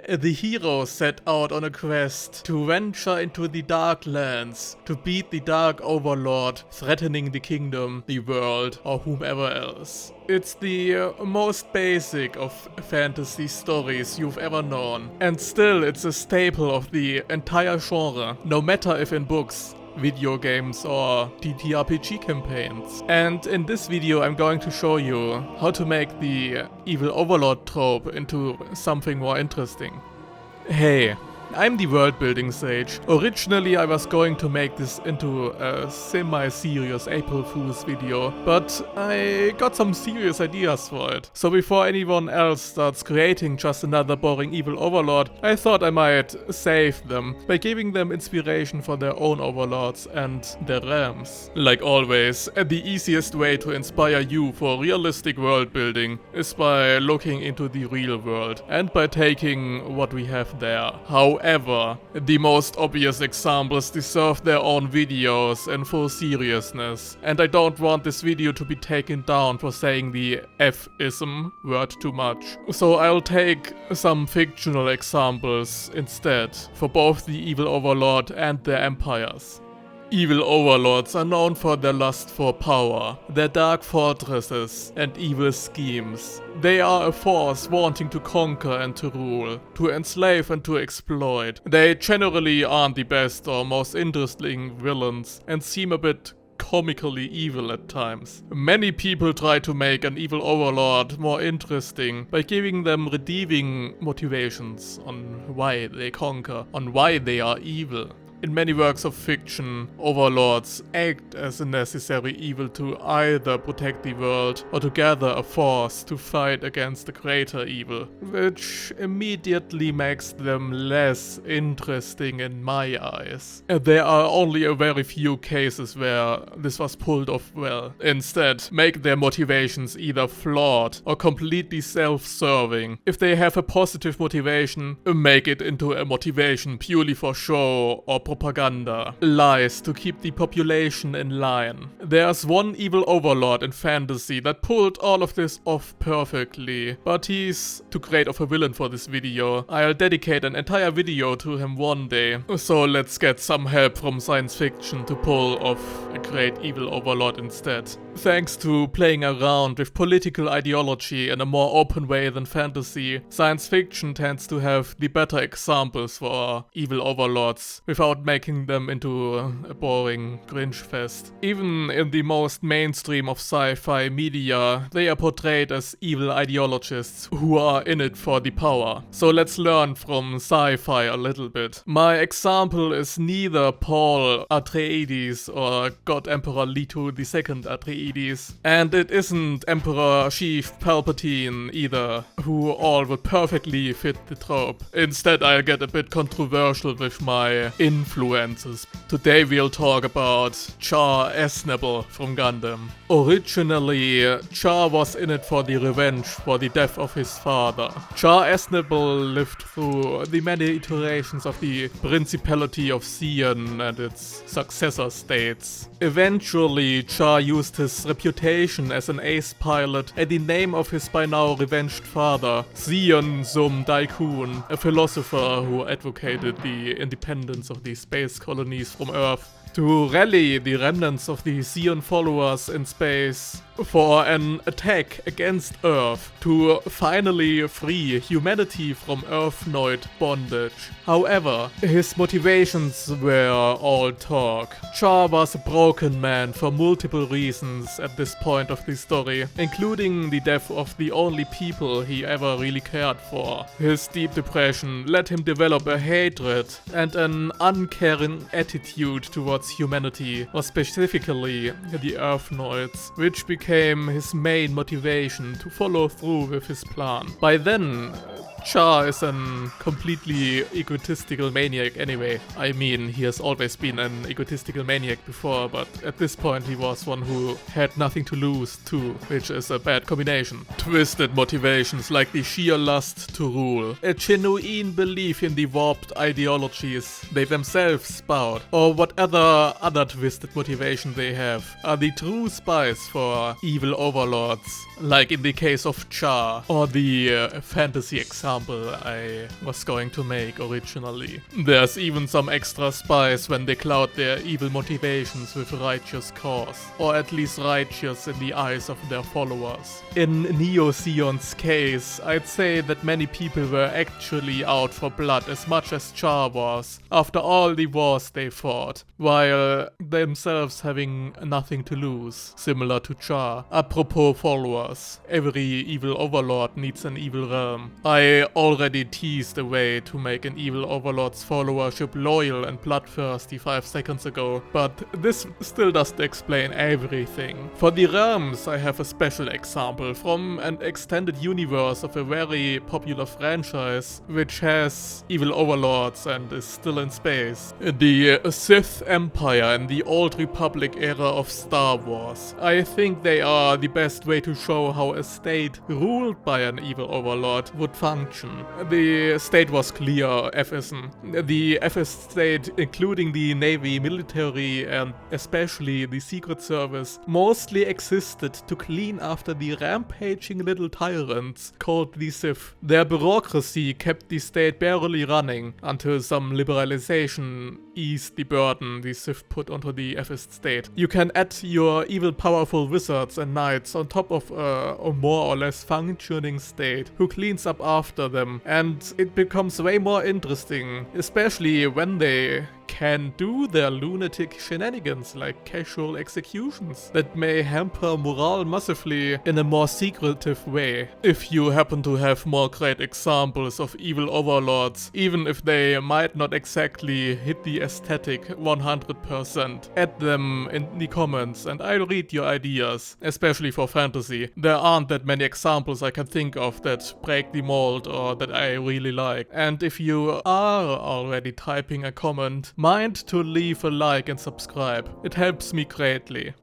The hero set out on a quest to venture into the Dark Lands, to beat the Dark Overlord, threatening the kingdom, the world, or whomever else. It's the most basic of fantasy stories you've ever known, and still it's a staple of the entire genre, no matter if in books, video games or TTRPG campaigns. And in this video I'm going to show you how to make the Evil Overlord trope into something more interesting. Hey, I'm the Worldbuilding Sage. Originally I was going to make this into a semi-serious April Fool's video, but I got some serious ideas for it. So before anyone else starts creating just another boring Evil Overlord, I thought I might save them by giving them inspiration for their own overlords and their realms. Like always, the easiest way to inspire you for realistic world building is by looking into the real world and by taking what we have there. However, the most obvious examples deserve their own videos in full seriousness, and I don't want this video to be taken down for saying the F-ism word too much. So I'll take some fictional examples instead, for both the Evil Overlord and their empires. Evil overlords are known for their lust for power, their dark fortresses, and evil schemes. They are a force wanting to conquer and to rule, to enslave and to exploit. They generally aren't the best or most interesting villains, and seem a bit comically evil at times. Many people try to make an evil overlord more interesting by giving them redeeming motivations on why they conquer, on why they are evil. In many works of fiction, overlords act as a necessary evil to either protect the world or to gather a force to fight against the greater evil, which immediately makes them less interesting in my eyes. There are only a very few cases where this was pulled off well. Instead, make their motivations either flawed or completely self-serving. If they have a positive motivation, make it into a motivation purely for show or propaganda. Lies to keep the population in line. There's one evil overlord in fantasy that pulled all of this off perfectly, but he's too great of a villain for this video. I'll dedicate an entire video to him one day. So let's get some help from science fiction to pull off a great evil overlord instead. Thanks to playing around with political ideology in a more open way than fantasy, science fiction tends to have the better examples for evil overlords without making them into a boring cringe fest. Even in the most mainstream of sci-fi media, they are portrayed as evil ideologists who are in it for the power. So let's learn from sci-fi a little bit. My example is neither Paul Atreides or God Emperor Leto II Atreides, and it isn't Emperor Chief Palpatine either, who all would perfectly fit the trope. Instead, I'll get a bit controversial with my influences. Today we'll talk about Char Aznable from Gundam. Originally, Char was in it for the revenge for the death of his father. Char Aznable lived through the many iterations of the Principality of Sion and its successor states. Eventually, Char used his reputation as an ace pilot and the name of his by now revenged father, Sion Zum Daikun, a philosopher who advocated the independence of the space colonies from Earth, to rally the remnants of the Sion followers in space for an attack against Earth to finally free humanity from Earthnoid bondage. However, his motivations were all talk. Char was a broken man for multiple reasons at this point of the story, including the death of the only people he ever really cared for. His deep depression led him develop a hatred and an uncaring attitude towards humanity, or specifically the Earthnoids, which became his main motivation to follow through with his plan. By then, Char is an completely egotistical maniac anyway. I mean, he has always been an egotistical maniac before, but at this point he was one who had nothing to lose too, which is a bad combination. Twisted motivations like the sheer lust to rule, a genuine belief in the warped ideologies they themselves spout, or whatever other twisted motivation they have, are the true spice for evil overlords, like in the case of Char, or the fantasy example example I was going to make originally. There's even some extra spice when they cloud their evil motivations with righteous cause, or at least righteous in the eyes of their followers. In Neo-Sion's case, I'd say that many people were actually out for blood as much as Char was, after all the wars they fought, while themselves having nothing to lose, similar to Char. Apropos followers, every evil overlord needs an evil realm. I already teased a way to make an evil overlord's followership loyal and bloodthirsty 5 seconds ago, but this still doesn't explain everything. For the realms, I have a special example from an extended universe of a very popular franchise, which has evil overlords and is still in space. The Sith Empire in the Old Republic era of Star Wars. I think they are the best way to show how a state ruled by an evil overlord would function. The state was clear, FSN. The FS state, including the Navy, military, and especially the Secret Service, mostly existed to clean after the rampaging little tyrants called the Sith. Their bureaucracy kept the state barely running until some liberalization eased the burden the Sith put onto the FS state. You can add your evil powerful wizards and knights on top of a more or less functioning state who cleans up after them, and it becomes way more interesting, especially when they can do their lunatic shenanigans like casual executions that may hamper morale massively in a more secretive way. If you happen to have more great examples of evil overlords, even if they might not exactly hit the aesthetic 100%, add them in the comments and I'll read your ideas, especially for fantasy. There aren't that many examples I can think of that break the mold or that I really like. And if you are already typing a comment, mind to leave a like and subscribe. It helps me greatly.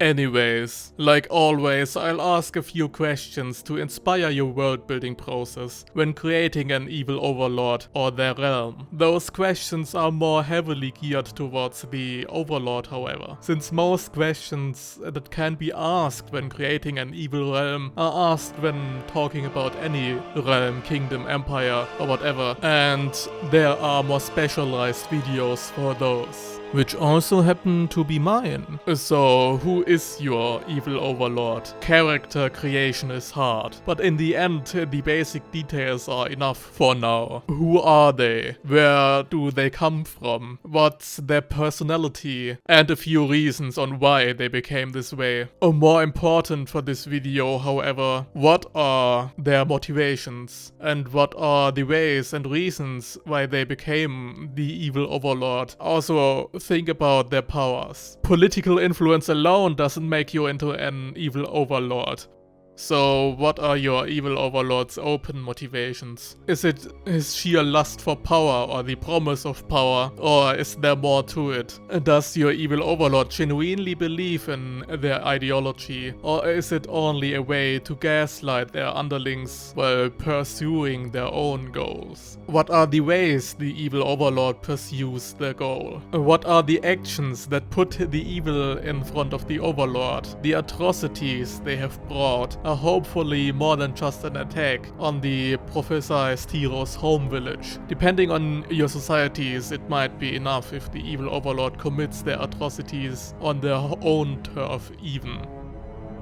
Anyways, like always, I'll ask a few questions to inspire your world building process when creating an evil overlord or their realm. Those questions are more heavily geared towards the overlord, however, since most questions that can be asked when creating an evil realm are asked when talking about any realm, kingdom, empire, or whatever, and there are more specialized videos for those, which also happen to be mine. So, who is your evil overlord? Character creation is hard, but in the end, the basic details are enough for now. Who are they? Where do they come from? What's their personality? And a few reasons on why they became this way. More important for this video, however, what are their motivations? And what are the ways and reasons why they became the evil overlord? Also, think about their powers. Political influence alone doesn't make you into an evil overlord. So, what are your evil overlord's open motivations? Is it his sheer lust for power or the promise of power, or is there more to it? Does your evil overlord genuinely believe in their ideology, or is it only a way to gaslight their underlings while pursuing their own goals? What are the ways the evil overlord pursues their goal? What are the actions that put the evil in front of the overlord? The atrocities they have brought are hopefully more than just an attack on the prophesized hero's home village. Depending on your societies, it might be enough if the evil overlord commits their atrocities on their own turf even.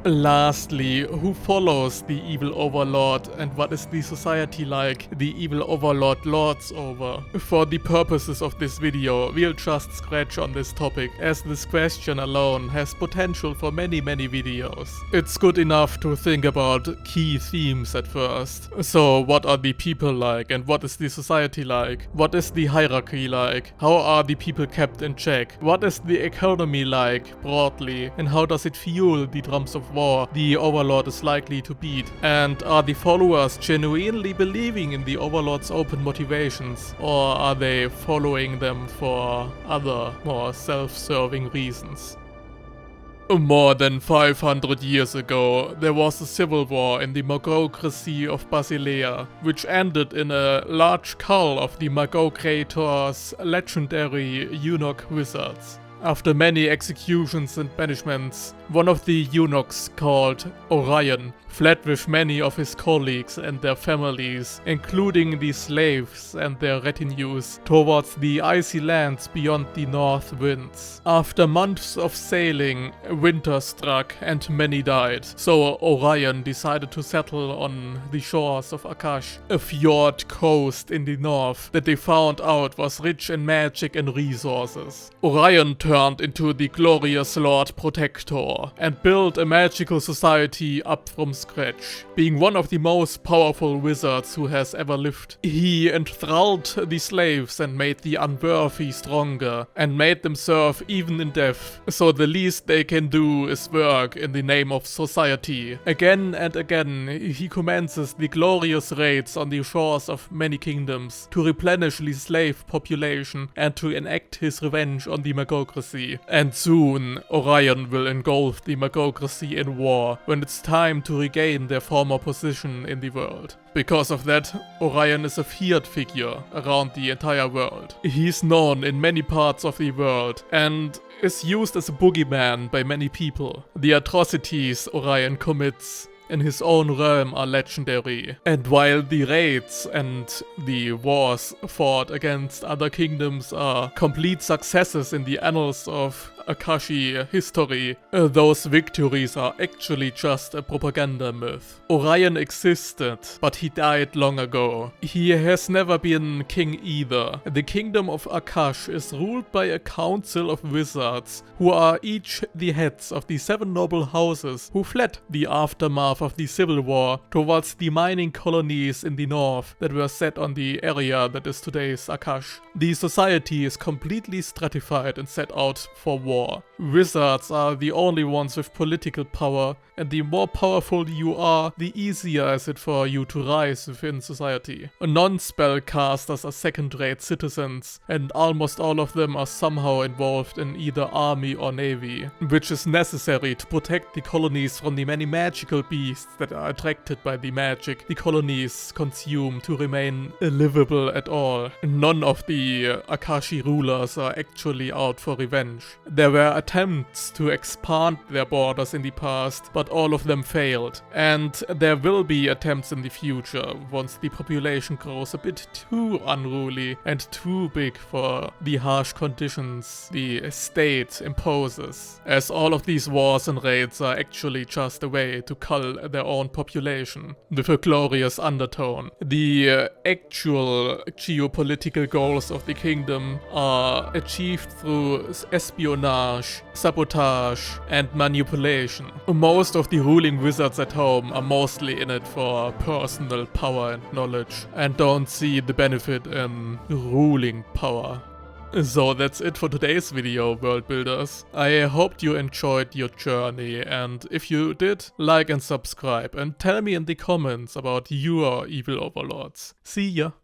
Lastly, who follows the evil overlord and what is the society like the evil overlord lords over? For the purposes of this video, we'll just scratch on this topic, as this question alone has potential for many videos. It's good enough to think about key themes at first. So what are the people like and what is the society like? What is the hierarchy like? How are the people kept in check? What is the economy like broadly, and how does it fuel the drums of war the overlord is likely to beat? And are the followers genuinely believing in the overlord's open motivations, or are they following them for other, more self-serving reasons? More than 500 years ago, there was a civil war in the Magocracy of Basilea, which ended in a large cull of the Magocrator's legendary eunuch wizards. After many executions and banishments, one of the eunuchs called Orion fled with many of his colleagues and their families, including the slaves and their retinues, towards the icy lands beyond the north winds. After months of sailing, winter struck and many died, so Orion decided to settle on the shores of Akash, a fjord coast in the north that they found out was rich in magic and resources. Orion turned into the glorious Lord Protector and built a magical society up from scratch, being one of the most powerful wizards who has ever lived. He enthralled the slaves and made the unworthy stronger, and made them serve even in death, so the least they can do is work in the name of society. Again and again, he commences the glorious raids on the shores of many kingdoms to replenish the slave population and to enact his revenge on the magocracy. And soon, Orion will engulf the magocracy in war when it's time to regain their former position in the world. Because of that, Orion is a feared figure around the entire world. He's known in many parts of the world and is used as a boogeyman by many people. The atrocities Orion commits in his own realm are legendary. And while the raids and the wars fought against other kingdoms are complete successes in the annals of Akashi history, those victories are actually just a propaganda myth. Orion existed, but he died long ago. He has never been king either. The kingdom of Akash is ruled by a council of wizards, who are each the heads of the 7 noble houses who fled the aftermath of the civil war towards the mining colonies in the north that were set on the area that is today's Akash. The society is completely stratified and set out for war. Wizards are the only ones with political power, and the more powerful you are, the easier is it for you to rise within society. Non-spellcasters are second-rate citizens, and almost all of them are somehow involved in either army or navy, which is necessary to protect the colonies from the many magical beasts that are attracted by the magic the colonies consume to remain livable at all. None of the Akashi rulers are actually out for revenge. There were attempts to expand their borders in the past, but all of them failed. And there will be attempts in the future once the population grows a bit too unruly and too big for the harsh conditions the state imposes, as all of these wars and raids are actually just a way to cull their own population with a glorious undertone. The actual geopolitical goals of the kingdom are achieved through espionage, sabotage, and manipulation. Most of the ruling wizards at home are mostly in it for personal power and knowledge, and don't see the benefit in ruling power. So that's it for today's video, world builders. I hoped you enjoyed your journey, and if you did, like and subscribe, and tell me in the comments about your evil overlords. See ya!